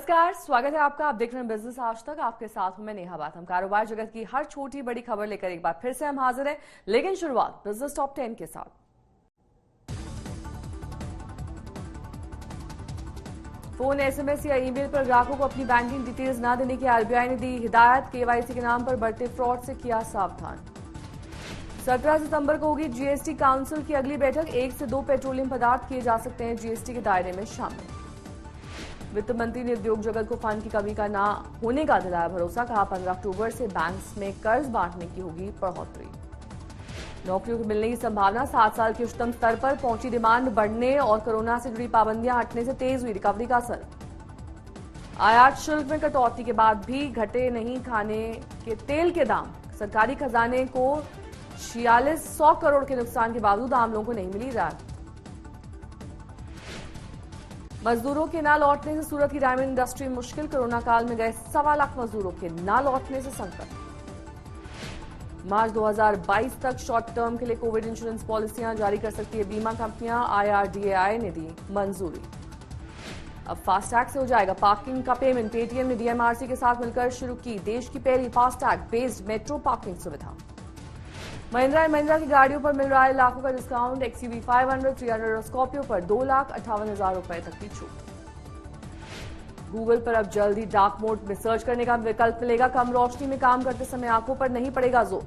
नमस्कार, स्वागत है आपका। आप देख रहे हैं बिजनेस आज तक। आपके साथ हूं मैं नेहा बाथम। कारोबार जगत की हर छोटी बड़ी खबर लेकर एक बार फिर से हम हाजिर हैं, लेकिन शुरुआत बिजनेस टॉप 10 के साथ। फोन, एसएमएस या ईमेल पर ग्राहकों को अपनी बैंकिंग डिटेल्स न देने की आरबीआई ने दी हिदायत। केवाईसी के नाम पर बढ़ते फ्रॉड से किया सावधान। 17 सितंबर को होगी जीएसटी काउंसिल की अगली बैठक। 1 से 2 पेट्रोलियम पदार्थ किए जा सकते हैं जीएसटी के दायरे में शामिल। वित्त मंत्री ने उद्योग जगत को फंड की कमी का न होने का दिलाया भरोसा। कहा 15 अक्टूबर से बैंक्स में कर्ज बांटने की होगी बढ़ोतरी। नौकरियों को मिलने की संभावना। 7 साल के उच्चतम स्तर पर पहुंची डिमांड बढ़ने और कोरोना से जुड़ी पाबंदियां हटने से तेज हुई रिकवरी का असर। आयात शुल्क में कटौती के बाद भी घटे नहीं खाने के तेल के दाम। सरकारी खजाने को 4600 करोड़ के नुकसान के बावजूद आम लोगों को नहीं मिली राहत। मजदूरों के ना लौटने से सूरत की डायमंड इंडस्ट्री मुश्किल। कोरोना काल में गए 1.25 लाख मजदूरों के ना लौटने से संकट। मार्च 2022 तक शॉर्ट टर्म के लिए कोविड इंश्योरेंस पॉलिसियां जारी कर सकती है बीमा कंपनियां। IRDAI ने दी मंजूरी। अब फास्टैग से हो जाएगा पार्किंग का पेमेंट। पेटीएम ने DMRC के साथ मिलकर शुरू की देश की पहली फास्टैग बेस्ड मेट्रो पार्किंग सुविधा। महिंद्रा एंड महिंद्रा की गाड़ियों पर मिल रहा है लाखों का डिस्काउंट। XUV 500, 300 और स्कॉर्पियो पर 2,58,000 रुपए तक की छूट। गूगल पर अब जल्द ही डार्क मोड में सर्च करने का विकल्प मिलेगा। कम रोशनी में काम करते समय आंखों पर नहीं पड़ेगा जोर।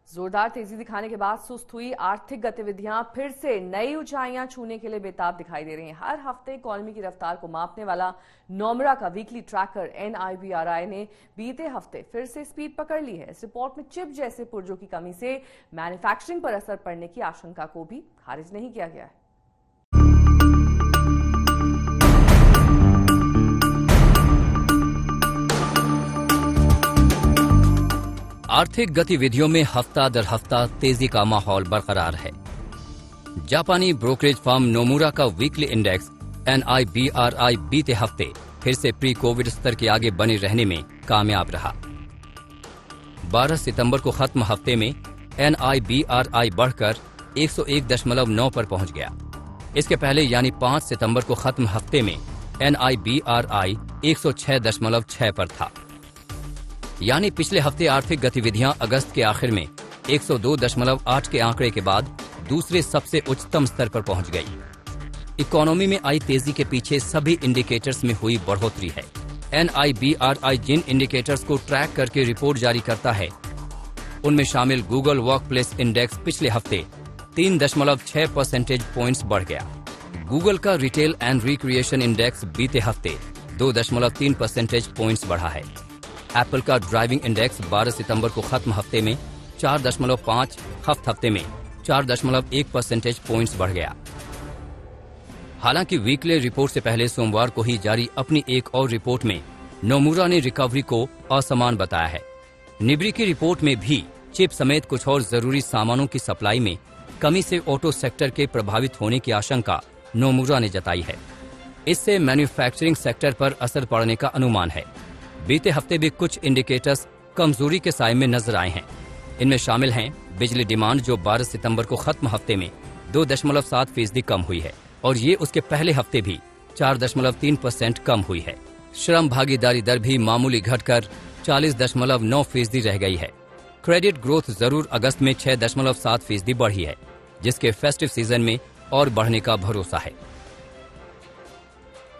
जोरदार तेजी दिखाने के बाद सुस्त हुई आर्थिक गतिविधियां फिर से नई ऊंचाइयां छूने के लिए बेताब दिखाई दे रही हैं। हर हफ्ते इकोनॉमी की रफ्तार को मापने वाला नोमरा का वीकली ट्रैकर NIBRI ने बीते हफ्ते फिर से स्पीड पकड़ ली है। इस रिपोर्ट में चिप जैसे पुर्जों की कमी से मैन्युफैक्चरिंग पर असर पड़ने की आशंका को भी खारिज नहीं किया गया है। आर्थिक गतिविधियों में हफ्ता दर हफ्ता तेजी का माहौल बरकरार है। जापानी ब्रोकरेज फर्म नोमुरा का वीकली इंडेक्स NIBRI बीते हफ्ते फिर से प्री कोविड स्तर के आगे बने रहने में कामयाब रहा। 12 सितंबर को खत्म हफ्ते में NIBRI बढ़कर 101.9 पर पहुंच गया। इसके पहले यानी 5 सितंबर को खत्म हफ्ते में NIBRI 106.6 पर था। यानी पिछले हफ्ते आर्थिक गतिविधियां अगस्त के आखिर में 102.8 के आंकड़े के बाद दूसरे सबसे उच्चतम स्तर पर पहुंच गई। इकोनॉमी में आई तेजी के पीछे सभी इंडिकेटर्स में हुई बढ़ोतरी है। NIBRI जिन इंडिकेटर्स को ट्रैक करके रिपोर्ट जारी करता है उनमें शामिल गूगल वर्कप्लेस इंडेक्स पिछले हफ्ते 3.6 परसेंटेज पॉइंट्स बढ़ गया। गूगल का रिटेल एंड रिक्रिएशन इंडेक्स बीते हफ्ते 2.3 परसेंटेज पॉइंट्स बढ़ा है। एप्पल का ड्राइविंग इंडेक्स 12 सितंबर को खत्म हफ्ते में 4.5, खत्म हफ्ते में 4.1 परसेंटेज पॉइंट्स बढ़ गया। हालांकि वीकली रिपोर्ट से पहले सोमवार को ही जारी अपनी एक और रिपोर्ट में नोमुरा ने रिकवरी को असमान बताया है। निब्री की रिपोर्ट में भी चिप समेत कुछ और जरूरी सामानों की सप्लाई में कमी से ऑटो सेक्टर के प्रभावित होने की आशंका नोमुरा ने जताई है। इससे मैन्युफैक्चरिंग सेक्टर पर असर पड़ने का अनुमान है। बीते हफ्ते भी कुछ इंडिकेटर्स कमजोरी के साए में नजर आए हैं। इनमें शामिल हैं बिजली डिमांड जो 12 सितंबर को खत्म हफ्ते में 2.7% कम हुई है और ये उसके पहले हफ्ते भी 4.3% कम हुई है। श्रम भागीदारी दर भी मामूली घटकर 40.9% रह गई है। क्रेडिट ग्रोथ जरूर अगस्त में 6.7% बढ़ी है, जिसके फेस्टिव सीजन में और बढ़ने का भरोसा है।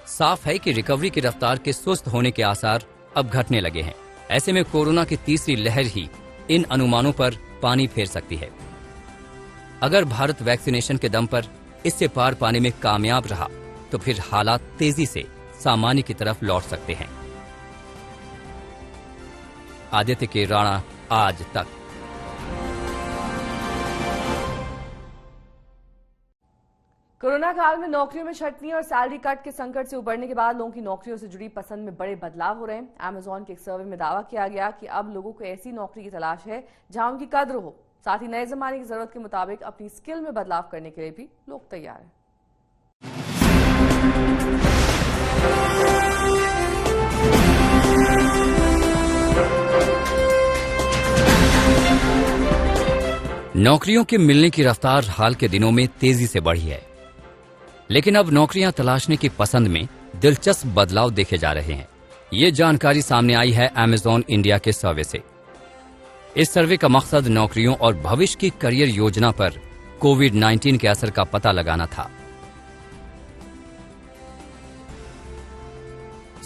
साफ है कि रिकवरी की रफ्तार के सुस्त होने के आसार अब घटने लगे हैं। ऐसे में कोरोना की तीसरी लहर ही इन अनुमानों पर पानी फेर सकती है। अगर भारत वैक्सीनेशन के दम पर इससे पार पाने में कामयाब रहा तो फिर हालात तेजी से सामान्य की तरफ लौट सकते हैं। आदित्य के राणा, आज तक। कोरोना काल में नौकरियों में छटनी और सैलरी कट के संकट से उबरने के बाद लोगों की नौकरियों से जुड़ी पसंद में बड़े बदलाव हो रहे हैं। अमेजॉन के एक सर्वे में दावा किया गया कि अब लोगों को ऐसी नौकरी की तलाश है जहां उनकी कद्र हो। साथ ही नए जमाने की जरूरत के मुताबिक अपनी स्किल में बदलाव करने के लिए भी लोग तैयार हैं। नौकरियों के मिलने की रफ्तार हाल के दिनों में तेजी से बढ़ी है। लेकिन अब नौकरियां तलाशने की पसंद में दिलचस्प बदलाव देखे जा रहे हैं। ये जानकारी सामने आई है अमेज़न इंडिया के सर्वे से। इस सर्वे का मकसद नौकरियों और भविष्य की करियर योजना पर कोविड-19 के असर का पता लगाना था।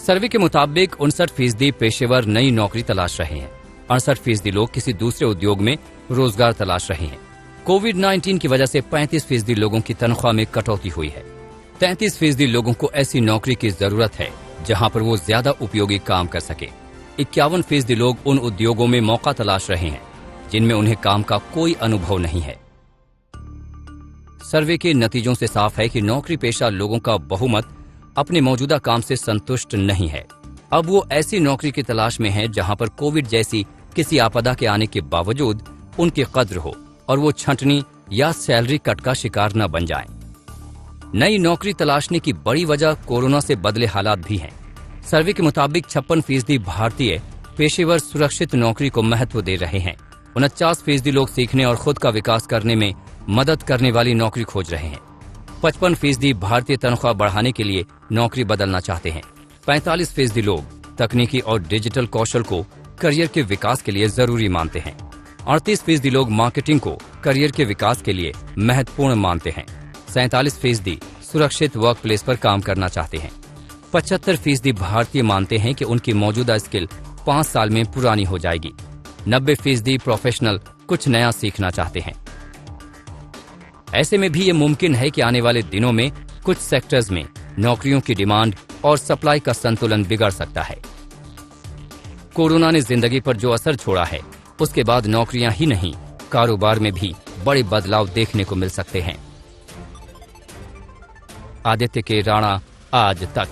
सर्वे के मुताबिक 59% पेशेवर नई नौकरी तलाश रहे हैं। 68% लोग किसी दूसरे उद्योग में रोजगार तलाश रहे हैं। कोविड-19 की वजह से 35% लोगों की तनख्वाह में कटौती हुई है। 33% लोगों को ऐसी नौकरी की जरूरत है जहां पर वो ज्यादा उपयोगी काम कर सके। 51% लोग उन उद्योगों में मौका तलाश रहे हैं जिनमें उन्हें काम का कोई अनुभव नहीं है। सर्वे के नतीजों से साफ है कि नौकरी पेशा लोगों का बहुमत अपने मौजूदा काम से संतुष्ट नहीं है। अब वो ऐसी नौकरी की तलाश में है जहां पर कोविड जैसी किसी आपदा के आने के बावजूद उनकी कद्र हो और वो छंटनी या सैलरी कट का शिकार न बन जाएं। नई नौकरी तलाशने की बड़ी वजह कोरोना से बदले हालात भी हैं। सर्वे के मुताबिक 56% भारतीय पेशेवर सुरक्षित नौकरी को महत्व दे रहे हैं। 49% लोग सीखने और खुद का विकास करने में मदद करने वाली नौकरी खोज रहे हैं। 55% भारतीय तनख्वाह बढ़ाने के लिए नौकरी बदलना चाहते हैं। 45% लोग तकनीकी और डिजिटल कौशल को करियर के विकास के लिए जरूरी मानते हैं। 38% लोग मार्केटिंग को करियर के विकास के लिए महत्वपूर्ण मानते हैं। 47% सुरक्षित वर्क प्लेस पर काम करना चाहते हैं। 75% भारतीय मानते हैं कि उनकी मौजूदा स्किल 5 साल में पुरानी हो जाएगी। 90% प्रोफेशनल कुछ नया सीखना चाहते हैं। ऐसे में भी ये मुमकिन है कि आने वाले दिनों में कुछ सेक्टर्स में नौकरियों की डिमांड और सप्लाई का संतुलन बिगड़ सकता है। कोरोना ने जिंदगी पर जो असर छोड़ा है उसके बाद नौकरियां ही नहीं, कारोबार में भी बड़े बदलाव देखने को मिल सकते हैं। आदित्य के राणा, आज तक।